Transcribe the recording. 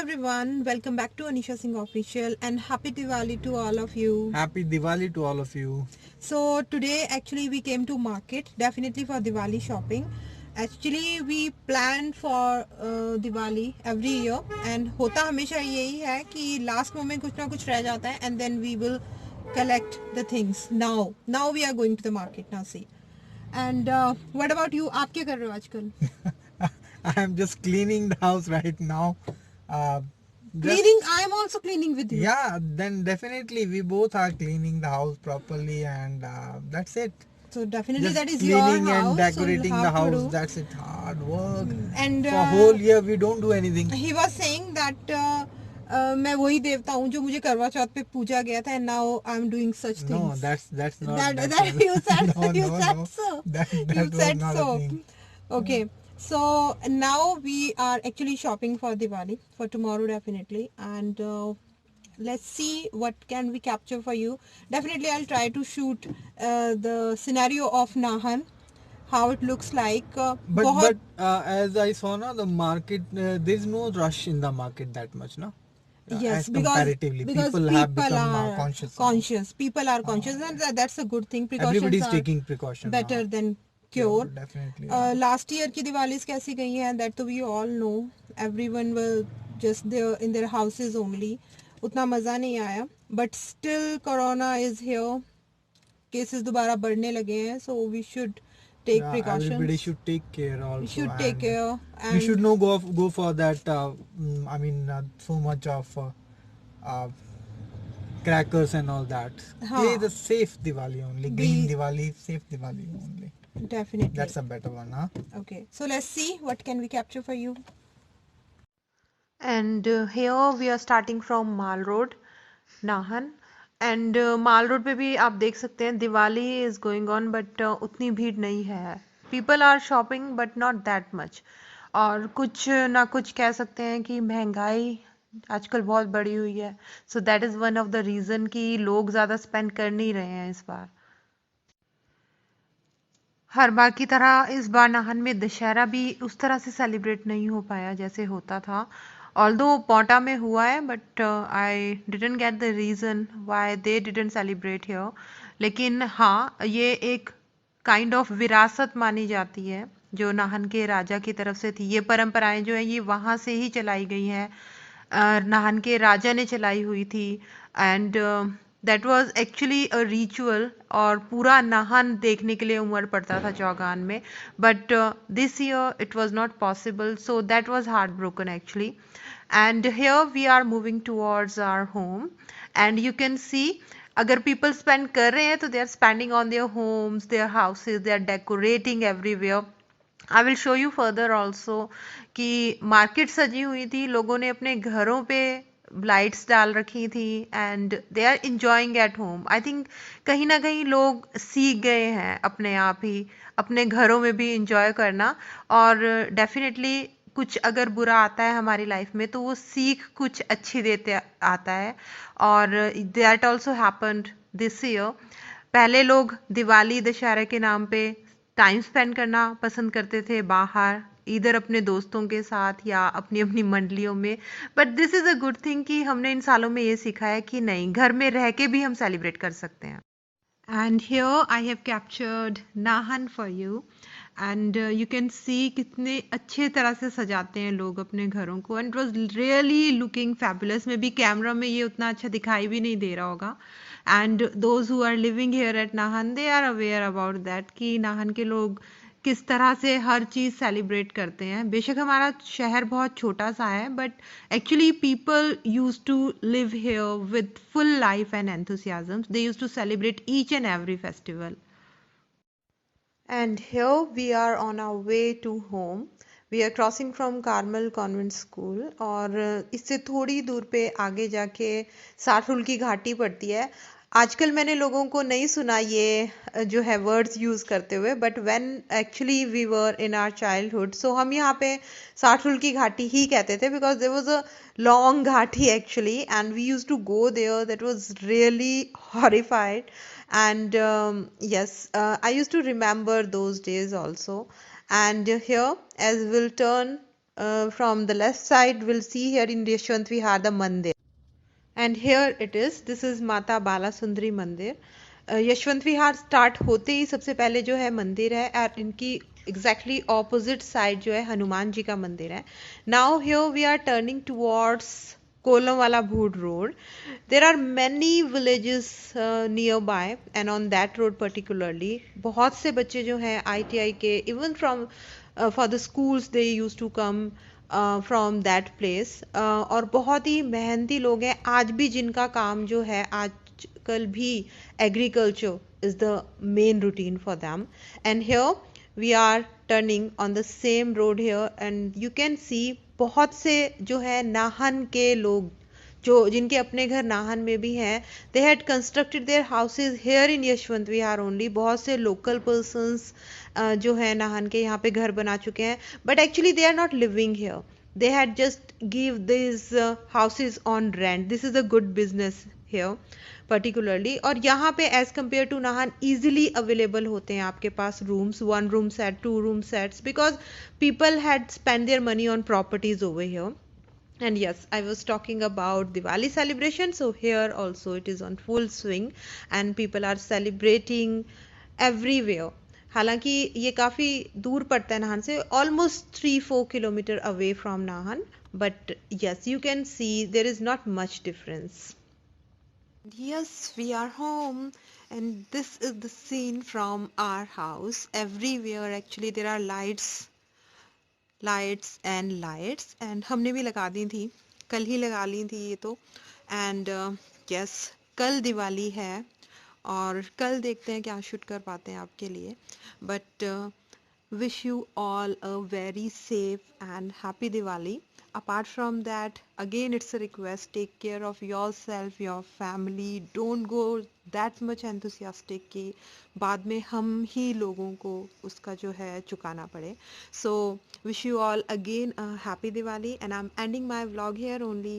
everyone, welcome back to Anisha Singh Official and happy Diwali to all of you. Happy Diwali to all of you. So today actually we came to market definitely for Diwali shopping. Actually we plan for Diwali every year and होता हमेशा यही है कि last moment कुछ ना कुछ रह जाता है and then we will collect the things now. Now we are going to the market now see. And what about you? आप क्या कर रहे हो आजकल? I am just cleaning the house right now. Uh, Cleaning, I am also cleaning with you. Yeah, then definitely we both are cleaning the house properly, and that's it. So definitely Just that is your cleaning house. and decorating so you the have to house. do. That's it. Hard work. And For whole year we don't do anything. he was saying that मैं वही देवता हूँ जो मुझे करवा चौथ पे पूजा गया था and now I'm doing such things. No, that's not. That you said no, you no, said no. so. That You was said not so. a thing. Okay. So now we are actually shopping for Diwali for tomorrow definitely and let's see what can we capture for you. Definitely I'll try to shoot the scenario of Nahan, how it looks like. But as I saw now, the market there's no rush in the market that much, no? Yes, As comparatively, because people have people become are conscious. conscious. People are conscious, and that's a good thing. Precautions Everybody's are taking precaution better now. than cure. Definitely. Last year की दिवालीज कैसी गई हैं that तो we all know. Everyone will just there in their houses only. उतना मज़ा नहीं आया. But still Corona is here. Cases दोबारा बढ़ने लगे हैं. So we should take precautions. Everybody should take care also. We should take care. We should not go for that. I mean, so much of uh, crackers and all that. Play the safe Diwali only. Green Diwali, safe Diwali only. Definitely. That's a better one, huh? Okay, so let's see what can we capture for you. And here we are starting from Mall Road, Nahan. And Mall Road पे भी आप देख सकते हैं Diwali is going on but उतनी भीड़ नहीं है. People are shopping but not that much. और कुछ ना कुछ कह सकते हैं कि महंगाई आजकल बहुत बढ़ी हुई है. So that is one of the reason कि लोग ज़्यादा spend कर नहीं रहे हैं इस बार. हर बार की तरह इस बार नाहन में दशहरा भी उस तरह से सेलिब्रेट नहीं हो पाया जैसे होता था. ऑल्दो पोंटा में हुआ है but I didn't get the reason why they didn't celebrate here. लेकिन हाँ, ये एक काइंड ऑफ विरासत मानी जाती है जो नाहन के राजा की तरफ से थी. ये परंपराएं जो है ये वहाँ से ही चलाई गई हैं. नाहन के राजा ने चलाई हुई थी and that was actually a ritual. और पूरा नाहन देखने के लिए उमड़ पड़ता था चौगान में. But this year it was not possible, so that was heart broken actually. And here we are moving towards our home and you can see अगर पीपल स्पेंड कर रहे हैं तो they are spending on their homes, their houses, they are decorating everywhere. I will show you further also कि market सजी हुई थी, लोगों ने अपने घरों पे लाइट्स डाल रखी थी and they are enjoying at home. I think कहीं ना कहीं लोग सीख गए हैं अपने आप ही अपने घरों में भी इंजॉय करना. और डेफिनेटली कुछ अगर बुरा आता है हमारी लाइफ में तो वो सीख कुछ अच्छी देते आता है. और that also happened this year. पहले लोग दिवाली दशहरा के नाम पे टाइम स्पेंड करना पसंद करते थे बाहर, इधर अपने दोस्तों के साथ या अपनी अपनी मंडलियों में. But this is a good thing कि हमने इन सालों में ये सीखा है कि नहीं, घर में रह के भी हम सेलिब्रेट कर सकते हैं. And here I have captured Nahan for you and you can सी कितने अच्छे तरह से सजाते हैं लोग अपने घरों को and it was really looking fabulous. में भी कैमरा में ये उतना अच्छा दिखाई भी नहीं दे रहा होगा. And those who are living here at Nahan they are aware about that कि नाहन के लोग किस तरह से हर चीज़ सेलिब्रेट करते हैं. बेशक हमारा शहर बहुत छोटा सा है but actually people use to live here with full life and enthusiasm. They use to celebrate each and every festival. And here we are on our way to home. We are crossing from Carmel Convent School और इससे थोड़ी दूर पे आगे जाके साठुल की घाटी पड़ती है. आजकल मैंने लोगों को नहीं सुना ये जो है वर्ड्स यूज़ करते हुए, but when actually we were in our childhood so हम यहाँ पे साठुल की घाटी ही कहते थे because there was a long ghati actually and we used to go there. That was really horrified. And yes, I used to remember those days also. And here as we'll turn from the left side we'll see here in Yashwant Vihar the mandir, and here it is, this is माता बाला सुंदरी मंदिर। यशवंत विहार start होते ही सबसे पहले जो है मंदिर है, और इनकी एग्जैक्टली ऑपोजिट साइड जो है हनुमान जी का मंदिर है। Now here we are turning towards Kolamwala Bhood road. There are many villages near by, and on that road particularly बहुत से बच्चे जो हैं ITI के, even from for the schools they use to come from that place, और बहुत ही मेहनती लोग हैं आज भी, जिनका काम जो है आजकल भी agriculture is the main routine for them. And here we are turning on the same road here, and you can see बहुत से जो है नाहन के लोग, जो जिनके अपने घर नाहन में भी हैं, they had constructed their houses here in Yashwant Vihar only. बहुत से लोकल पर्सन्स जो है नाहन के यहाँ पे घर बना चुके हैं, but actually they are not living here, they had just give this houses on rent. This is a good business here particularly, और यहाँ पे as compare to Nahan easily available होते हैं आपके पास rooms, 1 room set, 2 room sets, because people had spend their money on properties over here. And yes, I was talking about Diwali celebration, so here also it is on full swing and people are celebrating everywhere. हालांकि ये काफ़ी दूर पड़ता है नाहन से, almost 3-4 kilometer away from Nahan, but yes, you can see there is not much difference. Yes, we are home, and this is the scene from our house. Everywhere actually there are lights and lights, and हमने भी लगा दी थी, कल ही लगा ली थी ये तो। And yes, कल दिवाली है, और कल देखते हैं क्या शूट कर पाते हैं आपके लिए, but wish you all a very safe and happy Diwali. Apart from that, again it's a request, take care of yourself, your family, don't go that much enthusiastic कि बाद में हम ही लोगों को उसका जो है चुकाना पड़े। So wish you all again a happy Diwali, and I'm ending my vlog here only.